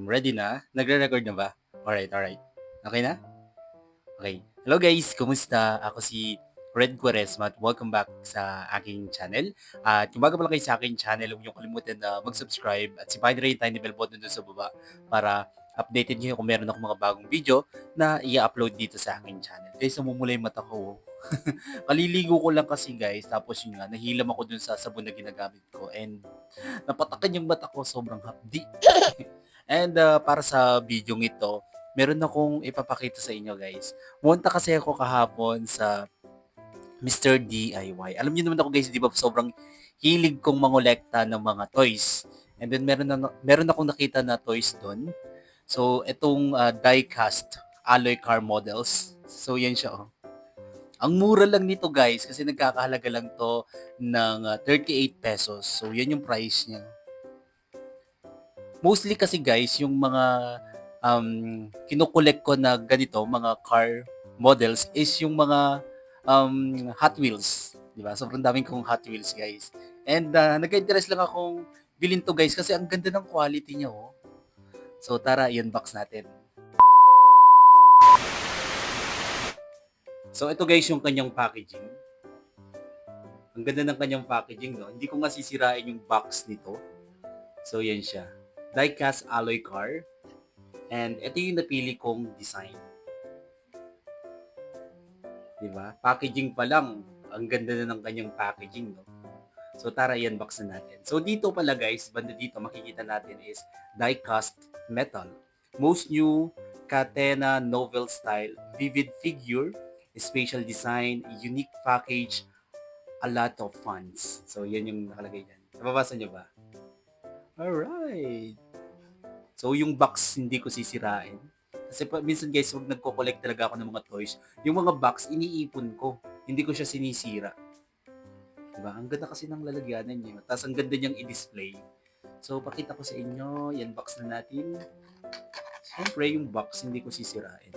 Ready na? Nagre-record na ba? Alright, alright. Okay na? Okay. Hello guys, kumusta? Ako si Red Quaresma at welcome back sa aking channel. At kung bago pa lang kayo sa aking channel, huwag niyo kalimutan na mag-subscribe at sipahin rin yung tiny bell button doon sa baba para updated niyo kung meron akong mga bagong video na i-upload dito sa aking channel. Guys, namumula yung mata ko. Kaliligo ko lang kasi guys, tapos yun nga, nahilam ako dun sa sabon na ginagamit ko and napatakan yung mata ko, sobrang hapdi. And para sa video ito, meron akong ipapakita sa inyo guys. Pumunta kasi ako kahapon sa Mr. DIY. Alam niyo naman ako guys, di ba sobrang hilig kong mangolekta ng mga toys. And then meron akong nakita na toys doon. So itong die-cast alloy car models. So yan siya oh. Ang mura lang nito guys kasi nagkakahalaga lang to ng 38 pesos. So yan yung price niya. Mostly kasi guys, yung mga kino-collect ko na ganito, mga car models is yung mga Hot Wheels, 'di ba? Sobrang daming kong Hot Wheels, guys. And nagka-interest lang akong bilhin to, guys, kasi ang ganda ng quality niya, oh. So tara, i-unbox natin. So ito guys yung kanyang packaging. Ang ganda ng kanyang packaging, no? Hindi ko nga sisirain yung box nito. So yan siya. Die-cast alloy car. And ito yung napili kong design. 'Di ba? Packaging pa lang, ang ganda na ng kanyang packaging, no? So tara, i-unbox na natin. So dito pala guys, banda dito makikita natin is die-cast metal. Most new Catena novel style, vivid figure, special design, unique package, a lot of funds. So yan yung nakalagay dyan. Nababasa nyo ba? Alright. So yung box hindi ko sisirain. Kasi minsan guys, wag nagko-collect talaga ako ng mga toys. Yung mga box, iniipon ko. Hindi ko siya sinisira. Diba? Ang ganda kasi ng lalagyanan niya. Tapos ang ganda niyang i-display. So, pakita ko sa inyo. Yan, box na natin. Siyempre, yung box, hindi ko sisirain.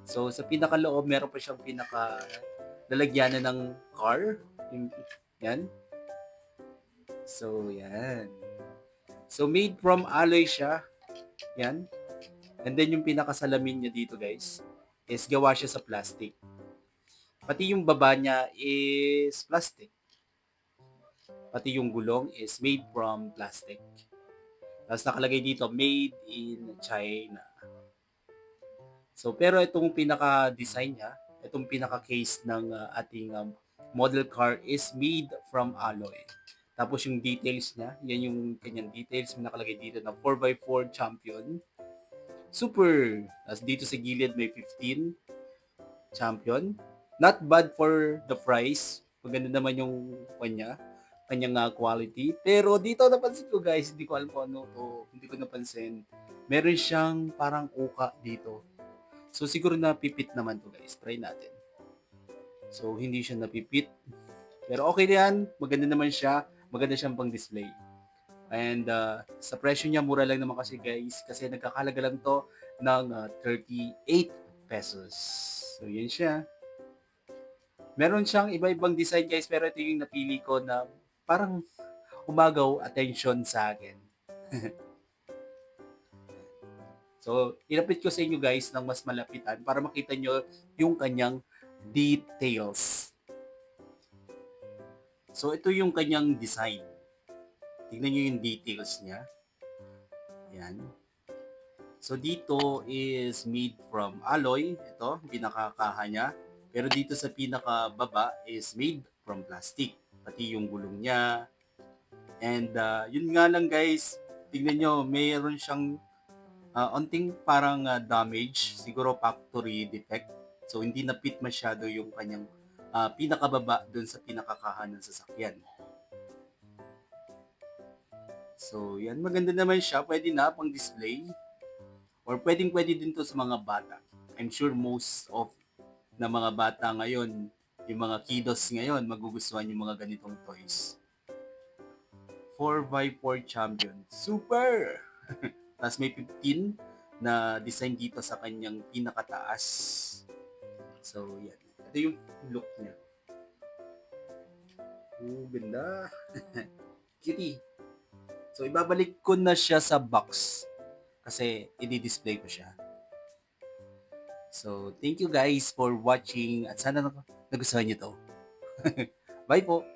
So, sa pinakaloob, meron pa siyang lalagyanan ng car. Yung, yan. So, yan. So, made from alloy siya. Yan. And then, yung pinakasalamin niya dito, guys, is gawa siya sa plastic. Pati yung baba niya is plastic. Pati yung gulong is made from plastic. Tapos nakalagay dito, made in China. So, pero itong pinaka-design niya, itong pinaka-case ng ating model car is made from alloy. Tapos yung details niya, yan yung kanyang details. May nakalagay dito na 4x4 champion. Super! Tapos dito sa gilid may 15 champion. Not bad for the price. Maganda naman yung kanyang quality. Pero dito napansin ko guys, hindi ko alam kung ano to. Hindi ko napansin. Meron siyang parang uka dito. So siguro napipit naman to guys. Try natin. So hindi siya napipit. Pero okay na yan. Maganda naman siya. Maganda siyang pang display. And sa presyo niya, mura lang naman kasi guys. Kasi nagkakalaga lang to ng 38 pesos. So yun siya. Meron siyang iba-ibang design guys, pero ito yung napili ko na parang umagaw attention sa akin. So, ilapit ko sa inyo guys ng mas malapitan para makita nyo yung kanyang details. So, ito yung kanyang design. Tingnan nyo yung details niya. Yan. So, dito is made from alloy. Ito, pinakakaha niya. Pero dito sa pinakababa is made from plastic. Pati yung gulong niya. And yun nga lang guys, tingnan nyo, mayroon siyang onting parang damage, siguro factory defect. So hindi na fit masyado yung kanyang pinakababa doon sa pinakakahan ng sasakyan. So yan, maganda naman siya, pwede na pang display or pwede din to sa mga bata. I'm sure most of na mga bata ngayon, yung mga kiddos ngayon, magugustuhan yung mga ganitong toys. 4x4 champion. Super! Tapos may 15 na design dito sa kanyang pinakataas. So, yan. Ito yung look niya. Oh, ganda. Cutie. So, ibabalik ko na siya sa box. kasi i-display ko siya. So, thank you guys for watching at sana nagustuhan niyo to. Bye po!